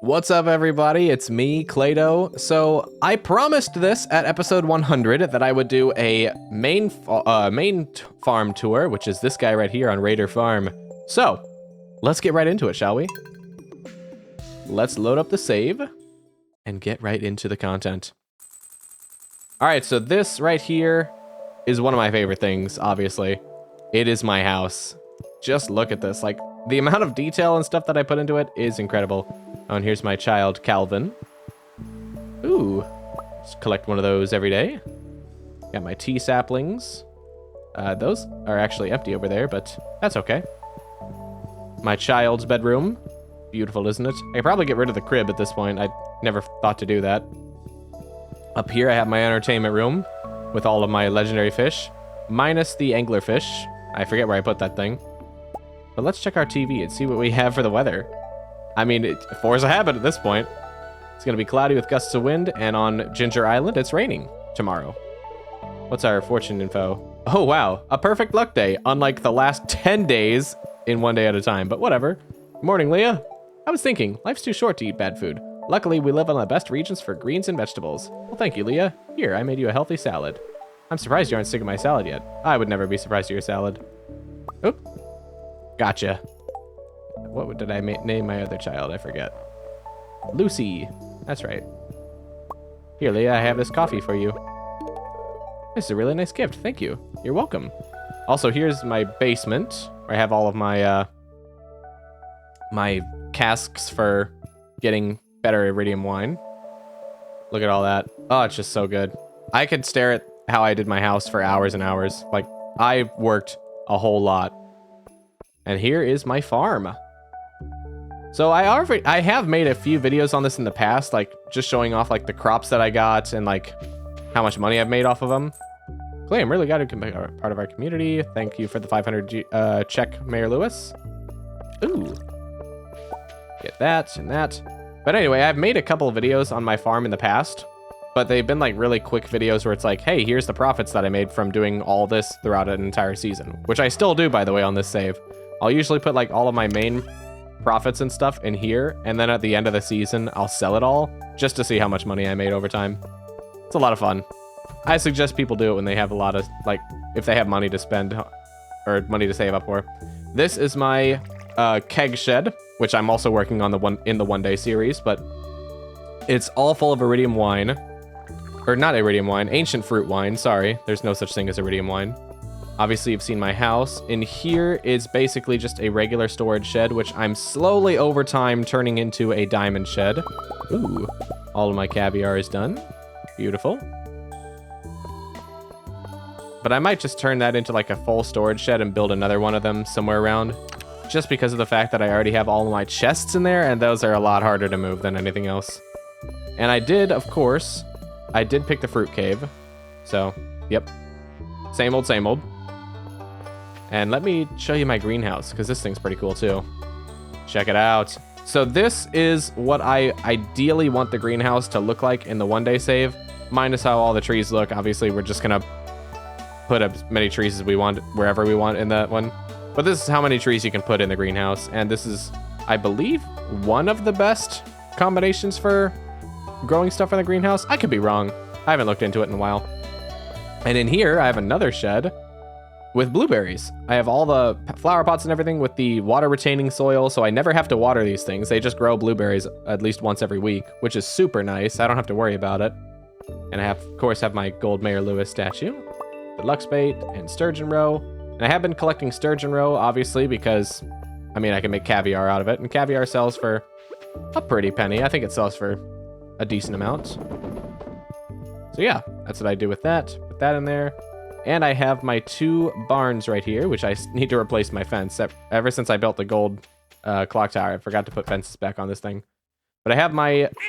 What's up, everybody? It's me, ClayDoh. So I promised this at episode 100 that I would do a main farm tour, which is this guy right here on Raider Farm. So let's get right into it, shall we? Let's load up the save and get right into the content. All right, so this right here is one of my favorite things, obviously. It is my house. Just look at this. Like, the amount of detail and stuff that I put into it is incredible. Oh, and here's my child, Calvin. Ooh, just collect one of those every day. Got my tea saplings. Those are actually empty over there, but that's okay. My child's bedroom. Beautiful, isn't it? I could probably get rid of the crib at this point. I never thought to do that. Up here, I have my entertainment room with all of my legendary fish, minus the anglerfish. I forget where I put that thing. But let's check our TV and see what we have for the weather. I mean, four's a habit at this point. It's going to be cloudy with gusts of wind, and on Ginger Island, it's raining tomorrow. What's our fortune info? Oh, wow. A perfect luck day, unlike the last 10 days in one day at a time. But whatever. Morning, Leah. I was thinking, life's too short to eat bad food. Luckily, we live on the best regions for greens and vegetables. Well, thank you, Leah. Here, I made you a healthy salad. I'm surprised you aren't sick of my salad yet. I would never be surprised at your salad. Oop. Gotcha. What did I name my other child? I forget. Lucy. That's right. Here, Leah, I have this coffee for you. This is a really nice gift. Thank you. You're welcome. Also, here's my basement, where I have all of my my casks for getting better iridium wine. Look at all that. Oh, it's just so good. I could stare at how I did my house for hours and hours. Like, I worked a whole lot. And here is my farm. So I have made a few videos on this in the past, like just showing off like the crops that I got and like how much money I've made off of them. Clay, I'm really glad to be part of our community. Thank you for the 500 check, Mayor Lewis. Ooh. Get that and that. But anyway, I've made a couple of videos on my farm in the past, but they've been like really quick videos where it's like, hey, here's the profits that I made from doing all this throughout an entire season, which I still do, by the way, on this save. I'll usually put like all of my main profits and stuff in here, and then at the end of the season, I'll sell it all just to see how much money I made over time. It's a lot of fun. I suggest people do it when they have a lot of, like, if they have money to spend or money to save up for. This is my keg shed, which I'm also working on the one day series, but it's all full of iridium wine, or not iridium wine, ancient fruit wine. Sorry, there's no such thing as iridium wine. Obviously, you've seen my house. In here is basically just a regular storage shed, which I'm slowly over time turning into a diamond shed. Ooh, all of my caviar is done. Beautiful. But I might just turn that into like a full storage shed and build another one of them somewhere around, just because of the fact that I already have all of my chests in there, and those are a lot harder to move than anything else. And I did, of course, I did pick the fruit cave. So, yep. Same old, same old. And let me show you my greenhouse, because this thing's pretty cool too. Check it out. So this is what I ideally want the greenhouse to look like in the one-day save, minus how all the trees look. Obviously, we're just going to put as many trees as we want, wherever we want in that one. But this is how many trees you can put in the greenhouse. And this is, I believe, one of the best combinations for growing stuff in the greenhouse. I could be wrong. I haven't looked into it in a while. And in here, I have another shed with blueberries. I have all the flower pots and everything with the water retaining soil, so I never have to water these things. They just grow blueberries at least once every week, which is super nice. I don't have to worry about it. And I have, of course, have my gold Mayor Lewis statue, the Lux bait, and sturgeon roe. And I have been collecting sturgeon roe, obviously, because, I mean, I can make caviar out of it, and caviar sells for a pretty penny. I think it sells for a decent amount. So yeah, that's what I do with that. Put that in there. And I have my 2 barns right here, which I need to replace my fence. Ever since I built the gold clock tower, I forgot to put fences back on this thing. But I have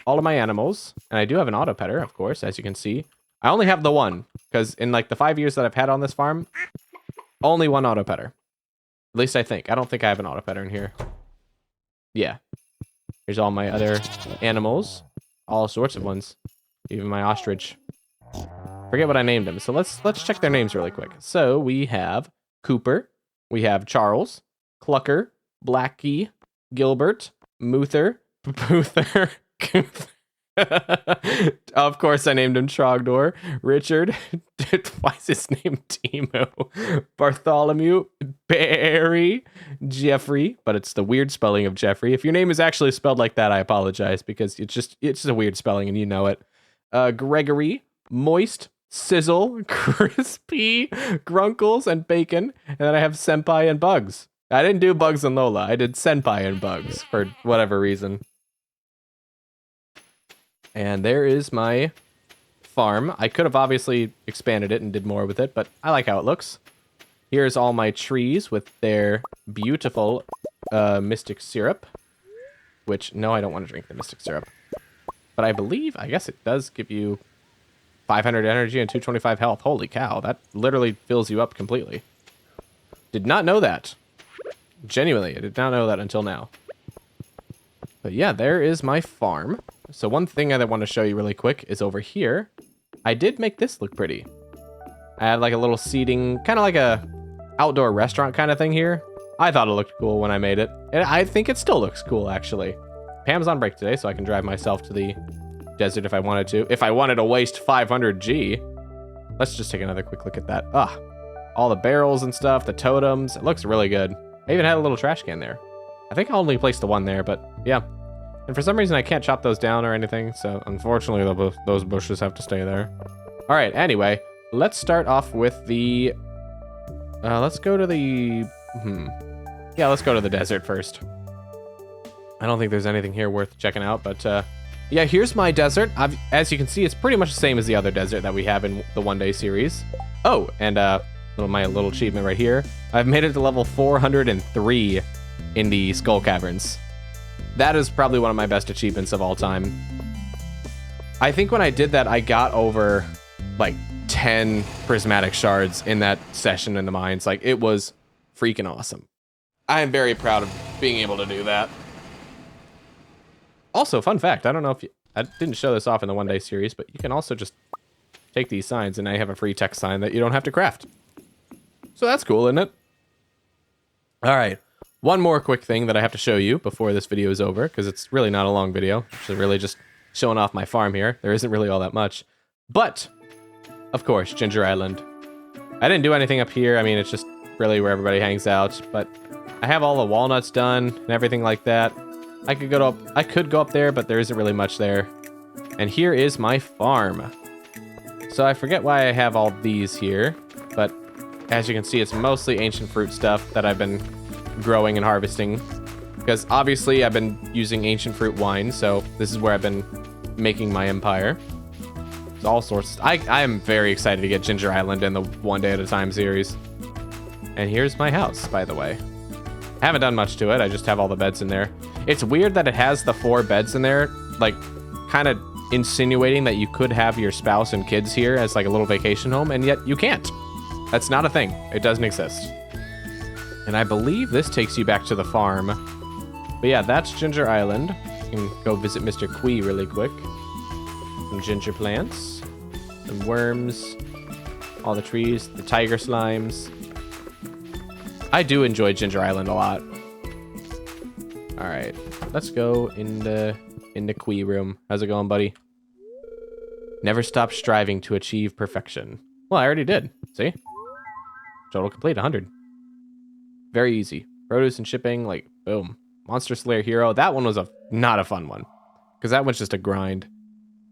all of my animals, and I do have an auto petter, of course, as you can see. I only have the one, because in like the 5 years that I've had on this farm, only one auto petter. At least I think. I don't think I have an auto petter in here. Yeah. Here's all my other animals. All sorts of ones. Even my ostrich. Forget what I named them. So let's check their names really quick. So we have Cooper, we have Charles, Clucker, Blackie, Gilbert, Muther, Puther. Of course, I named him Trogdor. Richard. Why is his name Timo? Bartholomew. Barry. Jeffrey. But it's the weird spelling of Jeffrey. If your name is actually spelled like that, I apologize because it's a weird spelling and you know it. Gregory. Moist. Sizzle. Crispy. Grunkles and Bacon. And then I have Senpai and Bugs. I didn't do Bugs and Lola. I did Senpai and Bugs for whatever reason. And there is my farm. I could have obviously expanded it and did more with it, but I like how it looks. Here's all my trees with their beautiful mystic syrup. Which, no, I don't want to drink the mystic syrup. But I guess it does give you 500 energy and 225 health. Holy cow, that literally fills you up completely. Did not know that. Genuinely, I did not know that until now. But yeah, there is my farm. So one thing I want to show you really quick is over here. I did make this look pretty. I had like a little seating, kind of like a outdoor restaurant kind of thing here. I thought it looked cool when I made it. And I think it still looks cool, actually. Pam's on break today, so I can drive myself to the desert if I wanted to. If I wanted to waste 500 G. Let's just take another quick look at that. Ah, all the barrels and stuff, the totems. It looks really good. I even had a little trash can there. I think I only placed the one there, but yeah. And for some reason, I can't chop those down or anything, so unfortunately, those bushes have to stay there. All right, anyway, let's start off with the... let's go to the... Yeah, let's go to the desert first. I don't think there's anything here worth checking out, but yeah, here's my desert. As you can see, it's pretty much the same as the other desert that we have in the one-day series. Oh, and my little achievement right here. I've made it to level 403 in the Skull Caverns. That is probably one of my best achievements of all time. I think when I did that, I got over like 10 prismatic shards in that session in the mines. Like, it was freaking awesome. I am very proud of being able to do that. Also, fun fact, I don't know if I didn't show this off in the one-day series, but you can also just take these signs and now you have a free text sign that you don't have to craft. So that's cool, isn't it? All right. One more quick thing that I have to show you before this video is over, because it's really not a long video. It's really just showing off my farm here. There isn't really all that much. But, of course, Ginger Island. I didn't do anything up here. I mean, it's just really where everybody hangs out. But I have all the walnuts done and everything like that. I could go up there, but there isn't really much there. And here is my farm. So I forget why I have all these here. But as you can see, it's mostly ancient fruit stuff that I've been growing and harvesting, because obviously I've been using ancient fruit wine, so this is where I've been making my empire. It's all sorts. I am very excited to get Ginger Island in the one day at a time series. And here's my house, by the way. I haven't done much to it. I just have all the beds in there. It's weird that it has the 4 beds in there, like kind of insinuating that you could have your spouse and kids here as like a little vacation home, and yet you can't. That's not a thing. It doesn't exist. And I believe this takes you back to the farm. But yeah, that's Ginger Island. You can go visit Mr. Quee really quick. Some ginger plants. Some worms. All the trees. The tiger slimes. I do enjoy Ginger Island a lot. Alright. Let's go in the Quee room. How's it going, buddy? Never stop striving to achieve perfection. Well, I already did. See? Total complete, 100. Very easy. Produce and shipping, like, boom. Monster Slayer Hero. That one was not a fun one, because that one's just a grind.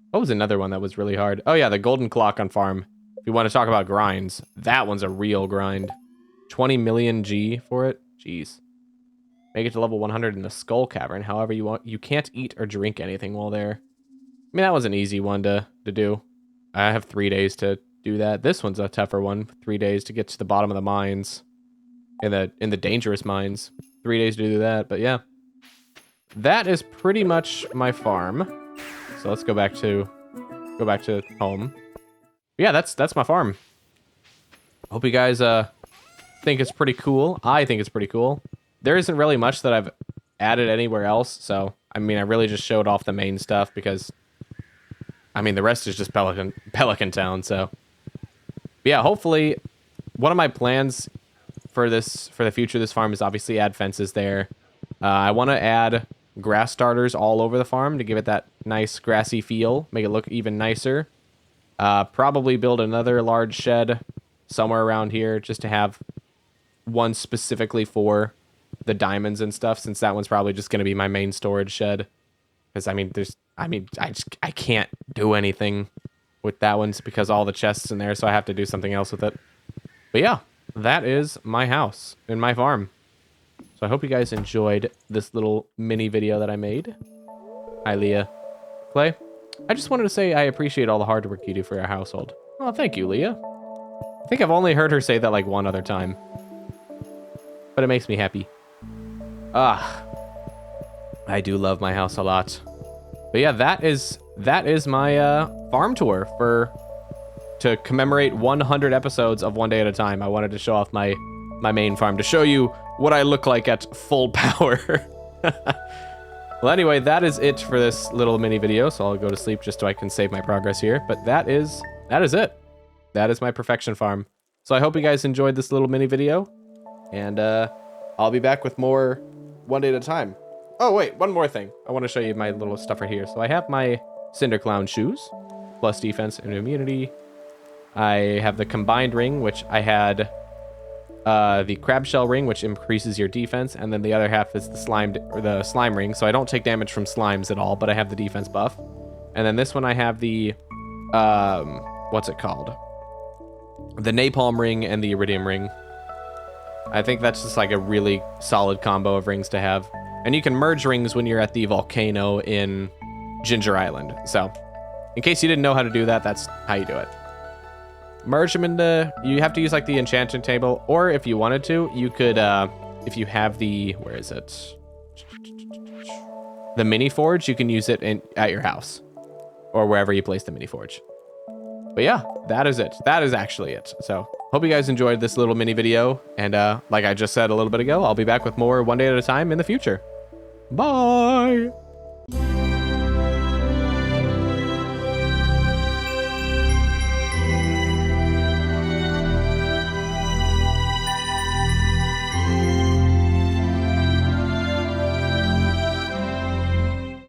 What was another one that was really hard? Oh yeah, the Golden Clock on farm. If you want to talk about grinds, that one's a real grind. 20 million G for it. Jeez. Make it to level 100 in the Skull Cavern. However you want. You can't eat or drink anything while there. I mean, that was an easy one to do. I have 3 days to do that. This one's a tougher one. 3 days to get to the bottom of the mines. In the dangerous mines. 3 days to do that, but yeah. That is pretty much my farm. So let's go back to home. Yeah, that's my farm. Hope you guys think it's pretty cool. I think it's pretty cool. There isn't really much that I've added anywhere else, so I mean, I really just showed off the main stuff because I mean, the rest is just Pelican Town, so. But yeah, hopefully one of my plans for the future of this farm is obviously add fences there. I want to add grass starters all over the farm to give it that nice grassy feel, make it look even nicer. Probably build another large shed somewhere around here just to have one specifically for the diamonds and stuff, since that one's probably just going to be my main storage shed. Because, I can't do anything with that one because all the chests in there, so I have to do something else with it. But yeah, that is my house and my farm. So I hope you guys enjoyed this little mini video that I made. Hi, Leah. Clay, I just wanted to say I appreciate all the hard work you do for our household. Oh, thank you, Leah. I think I've only heard her say that like one other time. But it makes me happy. I do love my house a lot. But yeah, that is my farm tour to commemorate 100 episodes of One Day at a Time. I wanted to show off my main farm to show you what I look like at full power. Well, anyway, that is it for this little mini video. So I'll go to sleep just so I can save my progress here. But that is it. That is my perfection farm. So I hope you guys enjoyed this little mini video, and I'll be back with more One Day at a Time. Oh, wait, one more thing. I want to show you my little stuff right here. So I have my Cinder Clown shoes, plus defense and immunity. I have the combined ring, which I had the crab shell ring, which increases your defense, and then the other half is the slime ring. So I don't take damage from slimes at all, but I have the defense buff. And then this one I have the what's it called? The napalm ring and the iridium ring. I think that's just like a really solid combo of rings to have. And you can merge rings when you're at the volcano in Ginger Island. So, in case you didn't know how to do that, that's how you do it. Merge them into... You have to use, like, the enchanting table. Or, if you wanted to, you could, if you have the... Where is it? The mini forge, you can use it at your house. Or wherever you place the mini forge. But yeah, that is it. That is actually it. So, hope you guys enjoyed this little mini video. And like I just said a little bit ago, I'll be back with more One Day at a Time in the future. Bye!